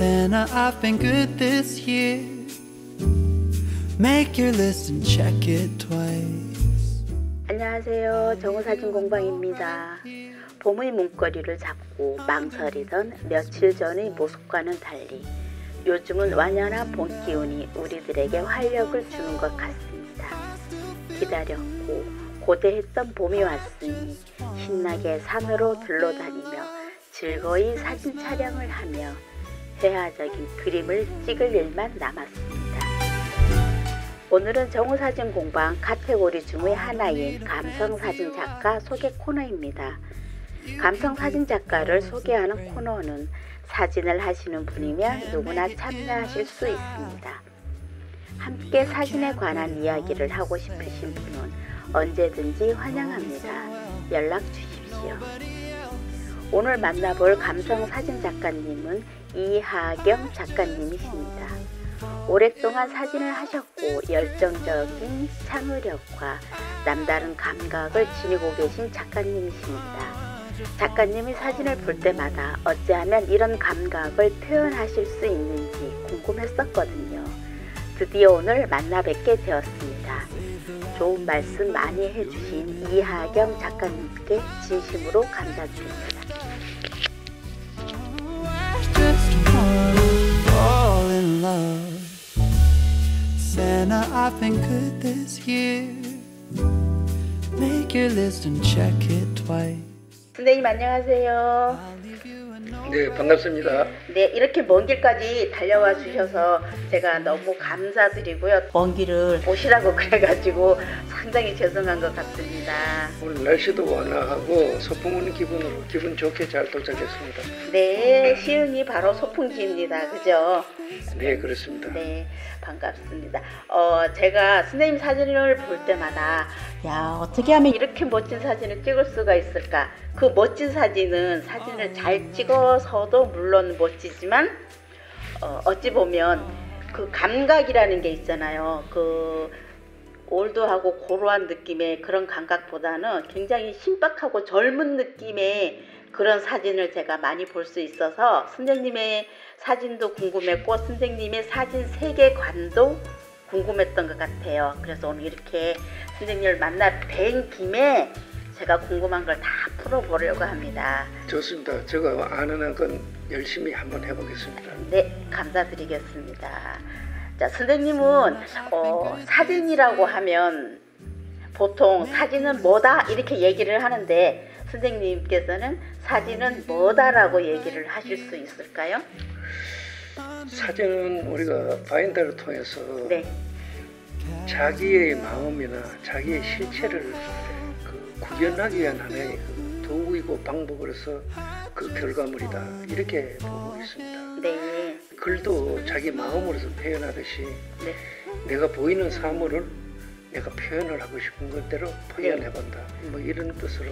Santa, I've been good this year. Make your list and check it twice. 안녕하세요. 정우사진공방입니다. 봄의 문고리를 잡고 망설이던 며칠 전의 모습과는 달리 요즘은 완연한 봄 기운이 우리들에게 활력을 주는 것 같습니다. 기다렸고 고대했던 봄이 왔으니 신나게 산으로 둘러다니며 즐거이 사진 촬영을 하며 회화적인 그림을 찍을 일만 남았습니다. 오늘은 정우사진공방 카테고리 중의 하나인 감성사진 작가 소개 코너입니다. 감성사진 작가를 소개하는 코너는 사진을 하시는 분이면 누구나 참여하실 수 있습니다. 함께 사진에 관한 이야기를 하고 싶으신 분은 언제든지 환영합니다. 연락 주십시오. 오늘 만나볼 감성사진 작가님은 이하경 작가님이십니다. 오랫동안 사진을 하셨고 열정적인 창의력과 남다른 감각을 지니고 계신 작가님이십니다. 작가님이 사진을 볼 때마다 어찌하면 이런 감각을 표현하실 수 있는지 궁금했었거든요. 드디어 오늘 만나 뵙게 되었습니다. 좋은 말씀 많이 해주신 이하경 작가님께 진심으로 감사드립니다. Fall in love. Santa, I've been good this year. Make your list and check it twice. 선생님 안녕하세요. 네, 반갑습니다. 네, 이렇게 먼 길까지 달려와 주셔서 제가 너무 감사드리고요. 먼 길을 오시라고 그래가지고 상당히 죄송한 것 같습니다. 오늘 날씨도 완화하고 소풍 오는 기분으로 기분 좋게 잘 도착했습니다. 네, 시흥이 바로 소풍지입니다. 그죠? 네, 그렇습니다. 네, 반갑습니다. 제가 선생님 사진을 볼 때마다 야, 어떻게 하면 이렇게 멋진 사진을 찍을 수가 있을까? 그 멋진 사진은 사진을 잘 찍어서도 물론 멋지지만 어찌 보면 그 감각이라는 게 있잖아요. 그 올드하고 고루한 느낌의 그런 감각보다는 굉장히 신박하고 젊은 느낌의 그런 사진을 제가 많이 볼 수 있어서 선생님의 사진도 궁금했고 선생님의 사진 세계관도 궁금했던 것 같아요. 그래서 오늘 이렇게 선생님을 만나 뵌 김에 제가 궁금한 걸 다 풀어보려고 합니다. 좋습니다. 제가 아는 건 열심히 한번 해보겠습니다. 네, 감사드리겠습니다. 자, 선생님은 사진이라고 하면 보통 사진은 뭐다 이렇게 얘기를 하는데 선생님께서는 사진은 뭐다라고 얘기를 하실 수 있을까요? 사진은 우리가 바인더를 통해서 네. 자기의 마음이나 자기의 실체를 구현하기 위한 하나의 도구이고 방법으로서 그 결과물이다 이렇게 보고 있습니다. 네. 글도 자기 마음으로서 표현하듯이 네. 내가 보이는 사물을 내가 표현을 하고 싶은 것대로 표현해본다. 뭐 이런 뜻으로.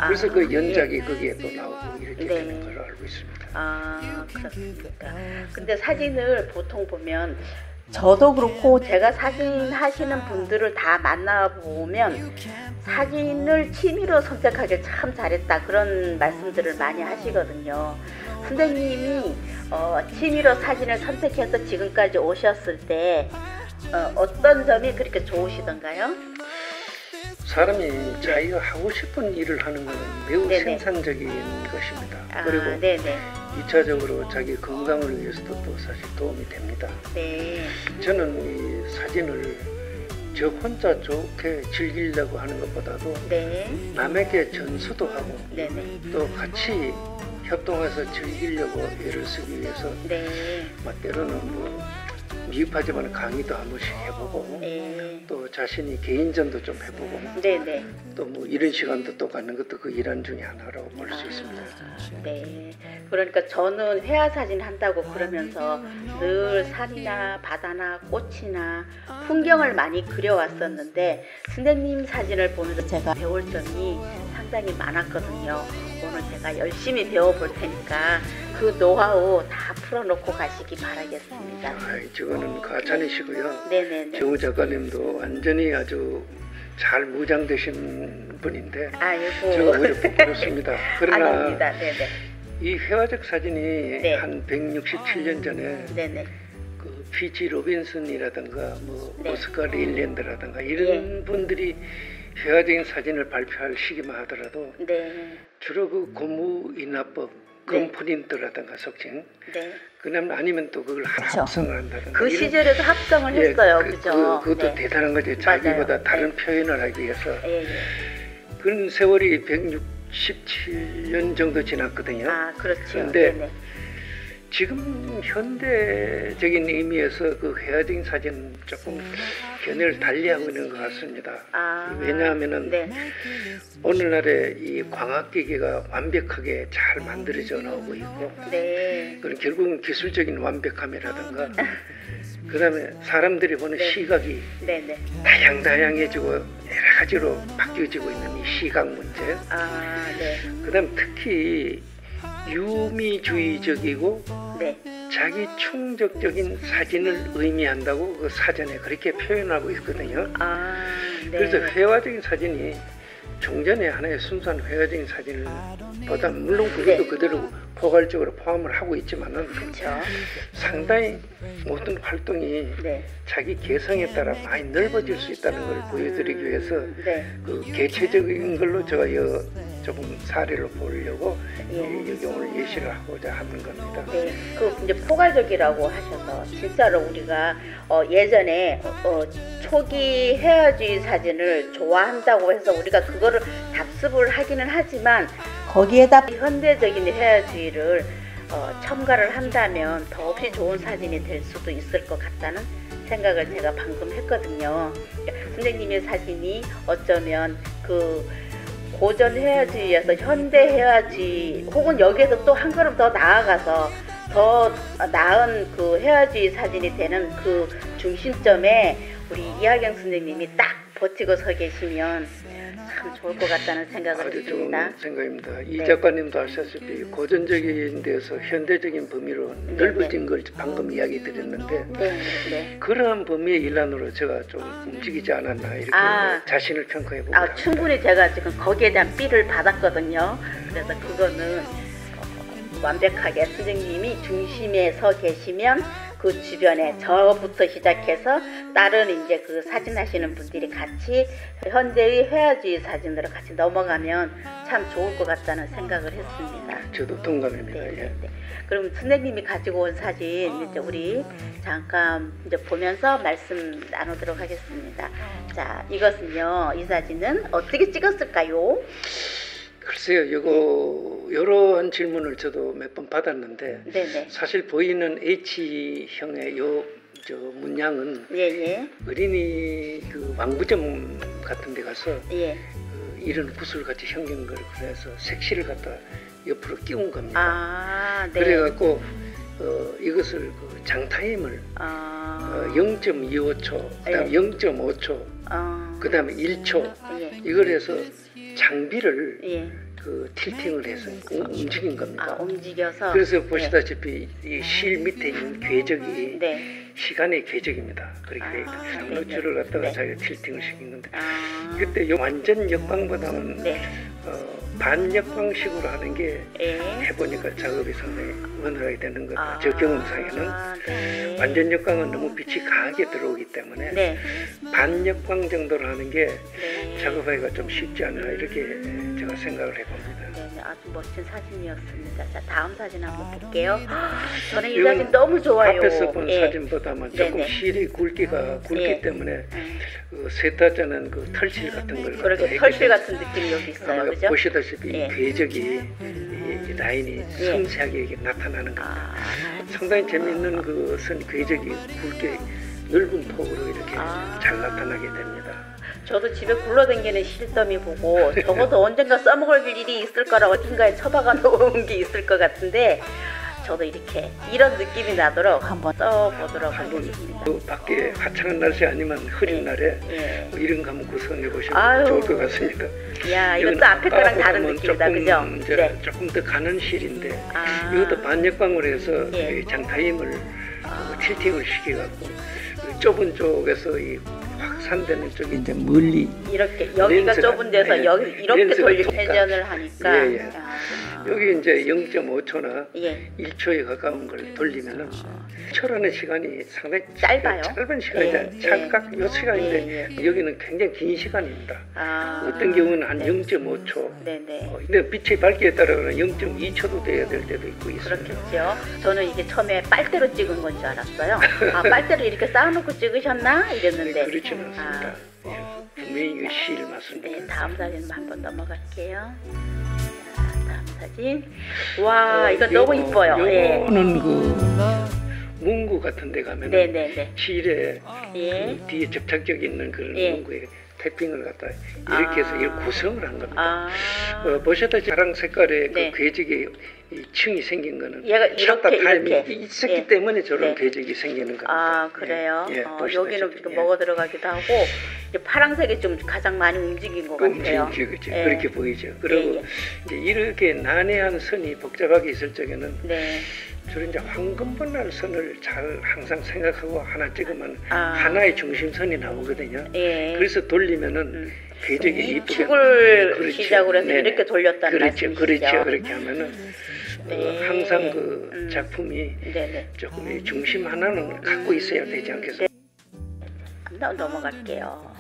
그래서 그 연작이 거기에 또 나오고 이렇게 되는 걸로 알고 있습니다. 아, 그렇습니까. 근데 사진을 보통 보면 저도 그렇고 제가 사진 하시는 분들을 다 만나보면 사진을 취미로 선택하길 참 잘했다 그런 말씀들을 많이 하시거든요. 선생님이 취미로 사진을 선택해서 지금까지 오셨을 때 어떤 점이 그렇게 좋으시던가요? 사람이 자기가 하고 싶은 일을 하는 것은 매우 네네. 생산적인 것입니다. 그리고 네네. 2차적으로 자기 건강을 위해서도 또 사실 도움이 됩니다. 네. 저는 이 사진을 저 혼자 좋게 즐기려고 하는 것보다도 네. 남에게 전수도 하고 네네. 또 같이 협동해서 즐기려고 애를 쓰기 위해서 네. 때로는 뭐 미흡하지만 강의도 한 번씩 해보고 네. 또 자신이 개인전도 좀 해보고 네네. 또 뭐 이런 시간도 또 갖는 것도 그 일환 중에 하나라고 볼 수 있습니다. 네. 그러니까 저는 회화 사진 한다고 그러면서 늘 산이나 바다나 꽃이나 풍경을 많이 그려왔었는데 선생님 사진을 보면서 제가 배울 점이 상당히 많았거든요. 오늘 제가 열심히 배워볼 테니까 그 노하우 다 풀어놓고 가시기 바라겠습니다. 저거는 과찬이시고요. 네네네. 정우 작가님도 완전히 아주 잘 무장되신 분인데 아이고. 제가 오히려 부끄럽습니다. 그러나 아닙니다. 네네. 이 회화적 사진이 네. 한 167년 전에 네네. 그 P.G. 로빈슨이라든가 뭐 네. 오스카 레일랜드라든가 이런 분들이 회화적인 사진을 발표할 시기만 하더라도 네. 주로 그 고무인화법, 건프린트라든가 속칭, 네. 그다음 아니면 또 그걸 그쵸. 합성을 한다든가 그 이런- 시절에도 합성을 예, 했어요. 그죠? 그것도 네. 대단한 거죠. 자기보다 맞아요. 다른 네. 표현을 하기 위해서. 예, 예. 그런 세월이 167년 정도 지났거든요. 아, 그렇죠. 그런데 네네. 지금 현대적인 의미에서 그 회화적인 사진은 조금 견해를 달리하고 있는 것 같습니다. 아, 왜냐하면은 네. 오늘날에 이 광학기기가 완벽하게 잘 만들어져 나오고 있고, 네. 그런 결국은 기술적인 완벽함이라든가, 그 다음에 사람들이 보는 네. 시각이 네네. 다양해지고 여러 가지로 바뀌어지고 있는 이 시각 문제, 아, 네. 그 다음 특히 유미주의적이고 네. 자기 충족적인 사진을 의미한다고 그 사전에 그렇게 표현하고 있거든요. 아, 네. 그래서 회화적인 사진이 종전의 하나의 순수한 회화적인 사진을 보다 물론 그것도 네. 그대로 포괄적으로 포함을 하고 있지만은 그렇죠. 상당히 모든 활동이 네. 자기 개성에 따라 많이 넓어질 수 있다는 걸 보여드리기 위해서 네. 그 개체적인 걸로 제가 조금 사례를 보려고 예. 여기 오늘 예시를 하고자 하는 겁니다. 네, 그 이제 포괄적이라고 하셔서 진짜로 우리가 예전에 초기 회화주의 사진을 좋아한다고 해서 우리가 그거를 답습을 하기는 하지만 거기에다 현대적인 회화주의를 첨가를 한다면 더없이 좋은 사진이 될 수도 있을 것 같다는 생각을 제가 방금 했거든요. 선생님의 사진이 어쩌면 그 고전 회화주의에서 현대 회화주의 혹은 여기에서 또 한 걸음 더 나아가서 더 나은 그 회화주의 사진이 되는 그 중심점에 우리 이하경 선생님이 딱 버티고 서 계시면 참 좋을 것 같다는 생각을 아주 좋은 했습니다. 생각입니다. 이 네. 작가님도 아시다시피 고전적인 데서 현대적인 범위로 넓어진 걸 방금 이야기 드렸는데 네, 네. 그러한 범위의 일환으로 제가 좀 움직이지 않았나 이렇게 자신을 평가해 보고 충분히 제가 지금 거기에 대한 삐를 받았거든요. 그래서 그거는 완벽하게 선생님이 중심에 서 계시면 그 주변에 저부터 시작해서 다른 이제 그 사진 하시는 분들이 같이 현대의 회화주의 사진으로 같이 넘어가면 참 좋을 것 같다는 생각을 했습니다. 저도 동감입니다. 네, 예. 네, 네. 그럼 선생님이 가지고 온 사진 이제 우리 잠깐 이제 보면서 말씀 나누도록 하겠습니다. 자, 이것은요, 이 사진은 어떻게 찍었을까요? 글쎄요, 이러한 질문을 저도 몇 번 받았는데 네네. 사실 보이는 H형의 저 문양은 예예. 어린이 그 왕구점 같은 데 가서 예. 그 이런 구슬같이 생긴 걸 그래서 색실을 갖다 옆으로 끼운 겁니다. 아, 네. 그래갖고 이것을 그 장타임을 0.25초, 그다음 예. 0.5초, 그다음에 1초 예. 이걸 해서 장비를 예. 그 틸팅을 해서 움직인 겁니다. 움직여서. 그래서 보시다시피 이 실 밑에 있는 궤적이 네. 시간의 궤적입니다. 그렇게 네, 노출을 갖다가 네. 자기가 틸팅을 시킨 건데 아, 그때 요 완전 역광보다는 네. 반역광식으로 하는 게 예. 해보니까 작업이 상당히 원활하게 되는 것 같아요. 저 경험상에는 네. 완전 역광은 너무 빛이 강하게 들어오기 때문에 네. 반역광 정도로 하는 게 네. 작업하기가 좀 쉽지 않나 이렇게 제가 생각을 해봅니다. 네, 아주 멋진 사진이었습니다. 자, 다음 사진 한번 볼게요. 저는 이 이건 사진 너무 좋아요. 앞에서 본 예. 사진보다는 조금 네네. 실이 굵기가 굵기 예. 때문에 그 세타자는 그 털실 같은 걸 그렇게 갖다 털실 했기 같은 느낌이 여기 있어요. 아마 그죠? 보시다시피 예. 궤적이 이 라인이 예. 섬세하게 이렇게 나타나는 겁니다. 아, 상당히 재미있는 것은 궤적이 굵게 넓은 폭으로 이렇게 잘 나타나게 됩니다. 저도 집에 굴러다니는 실더미 보고 적어도 언젠가 써먹을 일이 있을 거라고 어딘가에 처박아 놓은 게 있을 것 같은데 저도 이렇게 이런 느낌이 나도록 한번 써보도록 하겠습니다. 그 밖에 화창한 날씨 아니면 흐린 예. 날에 예. 뭐 이런 거 한번 구성해 보시면 아유. 좋을 것 같습니다. 야, 이건 이것도 앞에 거랑 다른 아까보다는 느낌이다, 조금 그죠? 이제 네. 조금 더 가는 실인데 아. 이것도 반역광으로 해서 예. 이 장타임을 틸팅을 시켜갖고 그 좁은 쪽에서 이 확산되는 쪽이 이제 멀리 이렇게 여기가 렌즈가, 좁은 데서 예. 여기 이렇게 렌즈가 돌리고 도니까. 회전을 하니까 예, 예. 아, 여기 이제 0.5초나 예. 1초에 가까운 걸 돌리면은 1초라는 시간이 상당히 짧아요. 짧은 시간이잖아요. 예, 잠깐 요 시간인데 여기는 굉장히 긴 시간입니다. 어떤 경우는 한 0.5초. 네네. 근데 빛의 밝기에 따라서는 0.2초도 돼야 될 때도 있고 있습니다. 그렇겠죠. 저는 이게 처음에 빨대로 찍은 건 줄 알았어요. 아, 빨대로 이렇게 쌓아놓고 찍으셨나? 이랬는데. 네, 그렇지는 않습니다. 예, 분명히 이거 실 맞습니다. 네, 다음 사진 한번 넘어갈게요. 자, 다음 사진. 와, 이거 너무 이뻐요. 예. 요거는 그 문구 같은 데 가면 네네네. 실에 예. 그 뒤에 접착력 있는 그런 예. 문구에 태핑을 갖다 이렇게 해서 이걸 구성을 한 겁니다. 아, 보셨다시피 파랑 색깔의 네. 그 궤적이 이 층이 생긴 거는 얘가 샷다 이렇게, 타임이 이렇게. 있었기 예. 때문에 저런 네. 궤적이 생기는 겁니다. 아, 그래요? 예, 보시다시피. 여기는 이렇게 먹어 들어가기도 하고, 이제 파란색이 좀 가장 많이 움직인 것 같아요. 그렇죠. 예. 그렇게 보이죠. 그리고 예. 이제 이렇게 난해한 선이 복잡하게 있을 적에는 네. 주로 이제 황금분할 선을 잘 항상 생각하고 하나 찍으면 아. 하나의 중심선이 나오거든요. 예. 그래서 돌리면은 궤적이 이 이쁘게 축을 그렇죠. 시작으로 해서 네네. 이렇게 돌렸다는 그렇죠. 말씀이시죠? 그렇죠. 그렇게 하면은 네. 항상 그 작품이 네네. 조금 이 중심 하나는 갖고 있어야 되지 않겠어요? 넘어갈게요.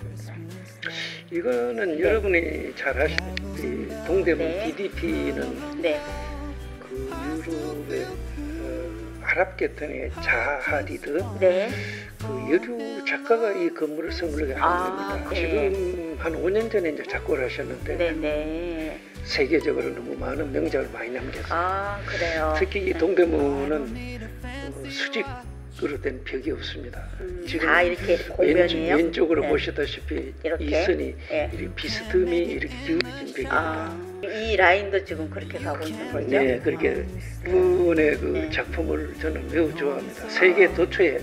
이거는 여러분이 잘 아시다시피 동대문 네. DDP는 네. 그 유럽의 아랍 계통의 자하디드 네. 그 여류 작가가 이 건물을 선물하게 한 아, 겁니다. 네. 지금 한 5년 전에 이제 작고를 하셨는데 네네. 세계적으로 너무 많은 명작을 많이 남겼어요. 아, 그래요. 특히 이 동대문은 수직으로 된 벽이 없습니다. 다 이렇게 공면이에요? 왼쪽으로 네. 보시다시피 이렇게? 이 선이 네. 이렇게 비스듬히 이렇게 기울어진 벽입니다. 아, 이 라인도 지금 그렇게 가고 있는 거죠? 네, 그렇게 그분의 그 네. 작품을 저는 매우 좋아합니다. 세계 도처에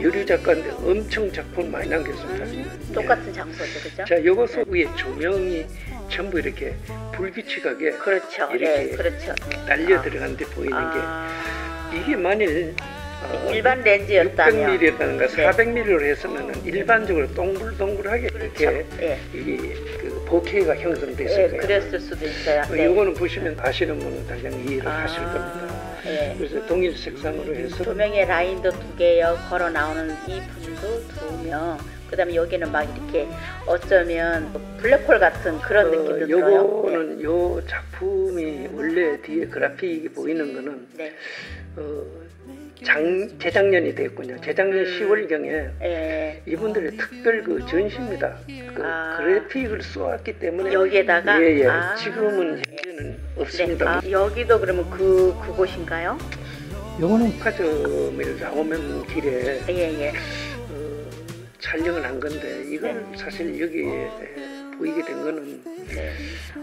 여류 작가인데 엄청 작품 많이 남겼습니다. 똑같은 장소죠, 그죠? 자, 요것은 위에 조명이 전부 이렇게 불빛이 가게 그렇죠. 이렇게 네, 그렇죠. 날려 들어가는데 보이는 아, 게 이게 만일 일반 렌즈였다면 600mm라든가 네. 400mm로 했으면 일반적으로 동글동글하게 이렇게 예. 그 보케가 형성됐을 예, 거예요. 그랬을 수도 있어요. 네. 요거는 보시면 아시는 분은 당장 이해를 하실 겁니다. 예. 그래서 동일 색상으로 해서 조명의 라인도 2개요. 걸어 나오는 이 분도 2명. 그다음에 여기는 막 이렇게 어쩌면 블랙홀 같은 그런 느낌도 들어요. 요거는 요 작품이 원래 뒤에 그래픽이 보이는 거는 네. 재작년이 됐군요. 재작년 10월경에 예. 이분들의 특별 그 전시입니다. 그 아. 그래픽을 쏘았기 때문에 여기에다가 예예. 아. 지금은 현재는 네. 없습니다. 아, 여기도 그러면 그곳인가요? 요거는 백화점을 나오면 길에 예. 촬영을 한 건데 이건 사실 여기에 보이게 된 거는 네.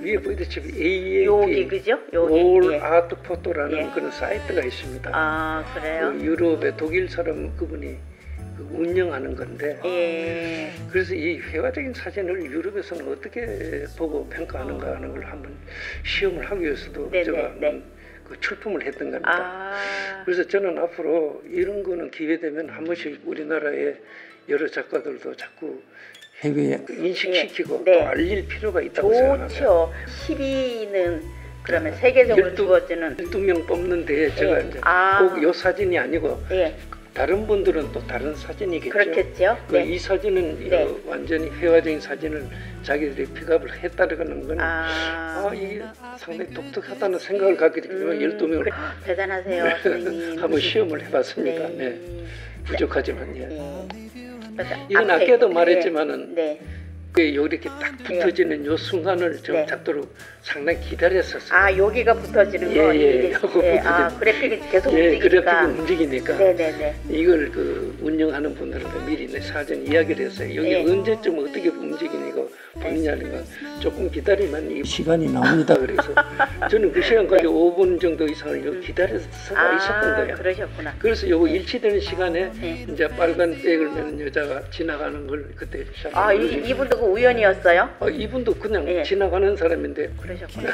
위에 보이다시피 여기 AAP 그죠? 여기. 올 예. 아트 포토라는 예. 그런 사이트가 있습니다. 아, 그래요? 그 유럽의 독일 사람 그분이 그 운영하는 건데 예. 그래서 이 회화적인 사진을 유럽에서는 어떻게 보고 평가하는가 하는 걸 한번 시험을 하기 위해서도 네네, 제가 네. 그 출품을 했던 겁니다. 아. 그래서 저는 앞으로 이런 거는 기회되면 한 번씩 우리나라의 여러 작가들도 자꾸 해외에 인식시키고 네. 또 알릴 필요가 있다고 생각합니다. 좋죠. 12는 그러면 세계적으로 주어지는 12명 뽑는데 제가 이제 아. 꼭 요 사진이 아니고 예. 다른 분들은 또 다른 사진이겠죠. 그렇겠죠. 네. 이 사진은 네. 완전히 회화적인 사진을 자기들이 픽업을 했다는 건 이게 상당히 독특하다는 생각을 갖게 되기 때문에 12명을 대단하세요, 선생님. 한번 시험을 해봤습니다. 네. 네. 부족하지만 예. 그래서 이건 앞에, 아까도 말했지만은 네. 이렇게 딱 붙어지는 요 순간을 좀 네. 잡도록 상당히 기다렸었어요. 아, 여기가 붙어지는 거. 예. 아, 그래픽이 계속 예, 움직이니까. 그래픽이 움직이니까 네네네. 이걸 그 운영하는 분들한테 미리 내 사전 이야기를 했어요. 여기 예. 언제쯤 어떻게 움직이고 보느냐는 건 조금 기다리면 이 시간이 나옵니다. 그래서 저는 그 시간까지 5분 정도 이상을 여기 기다려서 있었던 거예요. 그러셨구나. 그래서 요거 일치되는 시간에 네. 이제 빨간 백을 메는 여자가 지나가는 걸 그때 아, 이분도 그 우연이었어요? 이분도 그냥 예. 지나가는 사람인데 그러셨구나.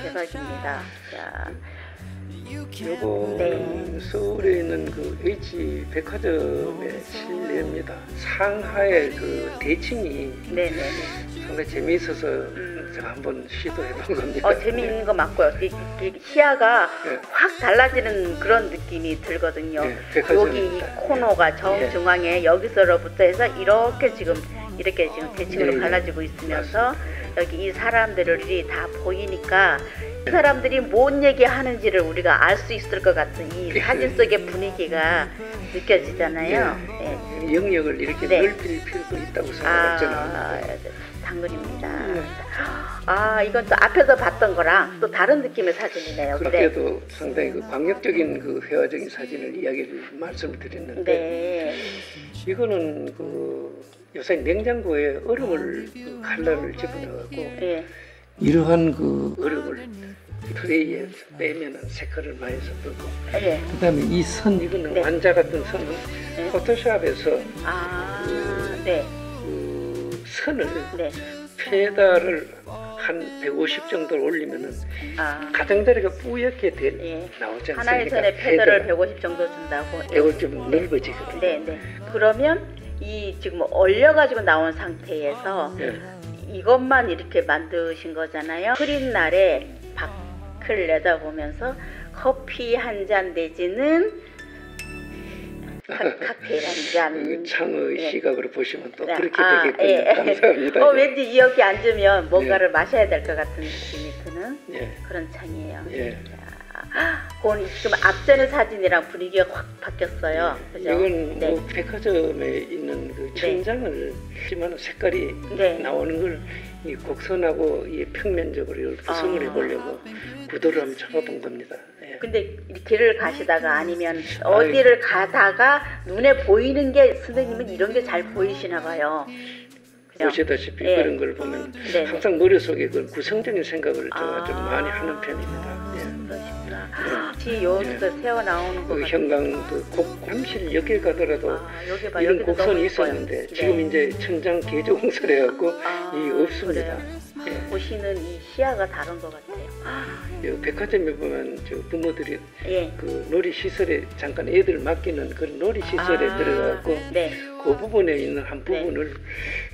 대박입니다. 자, 요거는 네. 서울에 있는 그 H 백화점의 실내입니다. 상하의 그 대칭이 네네네. 상당히 재미있어서 제가 한번 시도해본 겁니다. 재미있는 거 맞고요. 이 시야가 예. 확 달라지는 그런 느낌이 들거든요. 예, 백화점입니다. 여기 이 코너가 정중앙에 여기서로부터 해서 이렇게 지금 대칭으로 예, 예. 갈라지고 있으면서 여기 이 사람들이 다 보이니까 이 사람들이 뭔 얘기하는지를 우리가 알 수 있을 것 같은 이 사진 속의 분위기가 느껴지잖아요. 네. 영역을 이렇게 네. 넓힐 필요도 있다고 생각했잖아요. 당근입니다. 이건 또 앞에서 봤던 거랑 또 다른 느낌의 사진이네요. 그때도 상당히 그 광역적인 그 회화적인 사진을 이야기를 말씀을 드렸는데 네. 이거는 그 요새 냉장고에 얼음을 그 칼날을 집어넣어갖고 예. 이러한 그 얼음을 트레이에 빼면은 색깔을 많이 섞고 예. 그다음에 이 선 이거는 네. 완자 같은 선은 네. 포토샵에서 네. 그 선을 네. 페달을 한 150 정도 올리면은 가장자리가 뿌옇게 예. 나오지 않습니까? 하나의 선에 페달을 150 정도 준다고. 이거 좀 넓어지거든요. 네. 그러면 이 지금 얼려가지고 나온 상태에서 예. 이것만 이렇게 만드신 거잖아요. 흐린 날에 밖을 내다보면서 커피 한 잔 내지는 칵테일 한 잔. 창의 예. 시각으로 보시면 또 네. 그렇게 되겠군요. 감사합니다. 왠지 여기 앉으면 뭔가를 마셔야 될 것 같은 느낌이 드는 예. 그런 창이에요. 예. 그건 지금 앞전의 사진이랑 분위기가 확 바뀌었어요. 그죠? 이건 네. 뭐 백화점에 있는 그 천장을 하지만 색깔이 네. 나오는 걸 이 곡선하고 이 평면적으로 이걸 구성을 해보려고 구도를 한번 잡아본 겁니다. 예. 근데 이 길을 가시다가 아니면 어디를 가다가 눈에 보이는 게 선생님은 이런 게 잘 보이시나 봐요. 그죠? 보시다시피 예. 그런 걸 보면 네. 항상 머릿속에 그 구성적인 생각을 제가 좀 많이 하는 편입니다. 예. 그러시구나. 여기서 새어 나오는 거 그 같아요. 현강 그 곡함실 여기 가더라도 여기 봐, 이런 여기도 곡선이 너무 있었는데 예뻐요. 지금 네. 이제 천장 개조 공사를 해갖고 이 없습니다. 예. 보시는 이 시야가 다른 것 같아요. 이 백화점에 보면 저 부모들이 예. 그 놀이 시설에 잠깐 애들 맡기는 그런 놀이 시설에 들어가고 네. 그 부분에 있는 한 부분을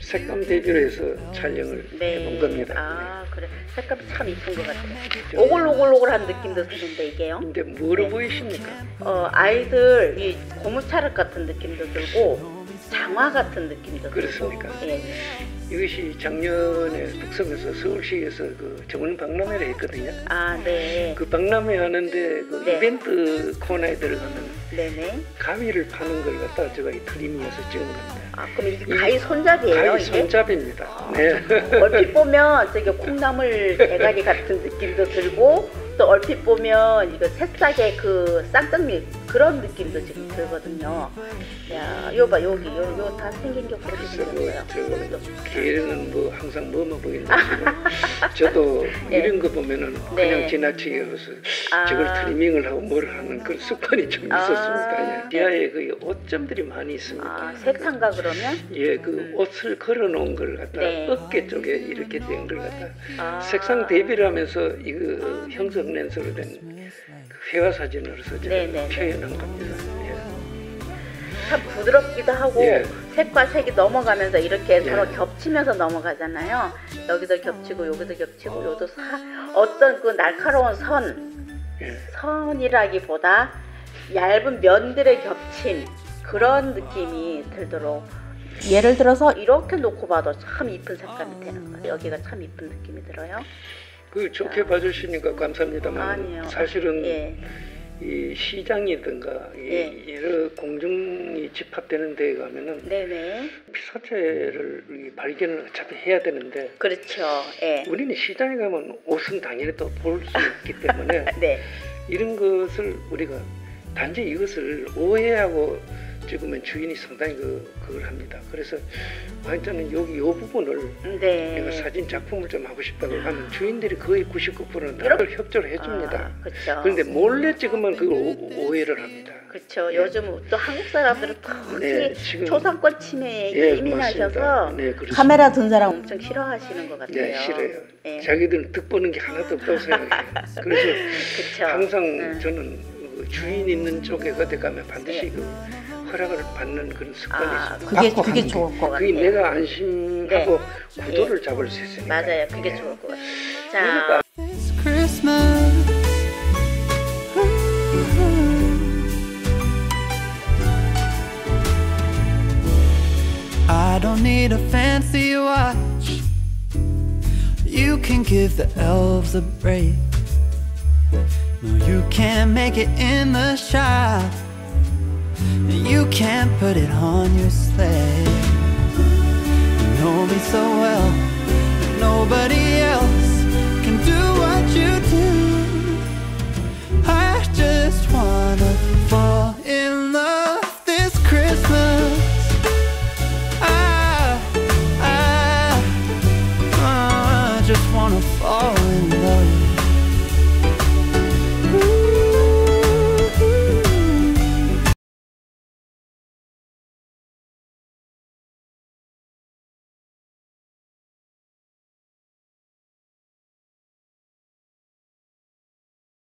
색감 대비로 해서 촬영을 해본 겁니다. 그래. 색감이 참 이쁜 것 같아요. 오글오글오글한 느낌도 드는데 이게요. 근데 뭐로 네. 보이십니까? 아이들 이 고무차륵 같은 느낌도 들고 장화 같은 느낌도 그렇습니까? 들고. 예. 이것이 작년에 북섬에서 서울시에서 그 정원 박람회를 했거든요. 네. 그 박람회 하는데 그 네. 이벤트 코너에 들어가면 네네. 가위를 파는 걸 갖다 제가 이 트림이어서 찍은 겁니다. 그럼 이게 가위 손잡이에요? 가위 이게? 손잡이입니다. 네. 얼핏 보면 저기 콩나물 대가리 같은 느낌도 들고 또 얼핏 보면 이거 새싹의 그 쌍떡잎 그런 느낌도 지금 들거든요. 야, 요 봐 여기 요 다 생긴 게 그렇게 생겼어요. 개는 뭐 항상 뭐뭐 보이는데 저도 네. 이런 거 보면은 그냥 네. 지나치게 해서 저걸 트리밍을 하고 뭘 하는 그런 습관이 좀 있었습니다. 예. 지하에 그 옷점들이 많이 있습니다. 세탄가 그러면? 예, 그 옷을 걸어놓은 걸 갖다 네. 어깨 쪽에 이렇게 된 걸 갖다 색상 대비를 하면서 이거 형성 렌즈로 된 그 회화 사진으로서 제가 네네. 표현한 겁니다. 예. 참 부드럽기도 하고 예. 색과 색이 넘어가면서 이렇게 예. 서로 겹치면서 넘어가잖아요. 여기도 겹치고 여기도 겹치고 요도 어떤 그 날카로운 예. 선이라기보다 얇은 면들의 겹침 그런 느낌이 들도록 예를 들어서 이렇게 놓고 봐도 참 이쁜 색감이 되는 거예요. 여기가 참 이쁜 느낌이 들어요. 그 좋게 봐주시니까 감사합니다만 아니요. 사실은 예. 이 시장이든가 예. 여러 공중이 집합되는 데에 가면은 네네. 피사체를 발견을 어차피 해야 되는데 그렇죠. 예. 우리는 시장에 가면 옷은 당연히 또 볼 수 있기 때문에 네. 이런 것을 우리가 단지 이것을 오해하고 찍으면 주인이 상당히 그걸 합니다. 그래서 저는 여기 이 부분을 네. 내가 사진 작품을 좀 하고 싶다고 하면 주인들이 거의 99%는 다 협조를 해줍니다. 그렇죠. 그런데 몰래 찍으면 그걸 오해를 합니다. 그렇죠. 예. 요즘 또 한국 사람들은 특히 네, 지금 초상권 침해에 예, 예민하셔서 맞습니다. 네, 그렇습니다. 카메라 든 사람 엄청 싫어하시는 것 같아요. 네, 싫어요. 예. 자기들은 득보는 게 하나도 없다고 생각해요. 그래서 그쵸. 항상 저는 그 주인 있는 쪽에 가면 반드시 예. 그 허락을 받는 그런 습관이 있어요. 그게 갖고 하는 좋을 것 그게 같아요. 내가 안심하고 네. 구도를 잡을 수 있으니까. 맞아요. 그게 좋을 것 같아요. 자, 그러니까 This Christmas. I don't need a fancy watch. You can give the elves a break. No, you can't make it in the shop. You can't put it on your sleigh. You know me so well, nobody else can do what you do.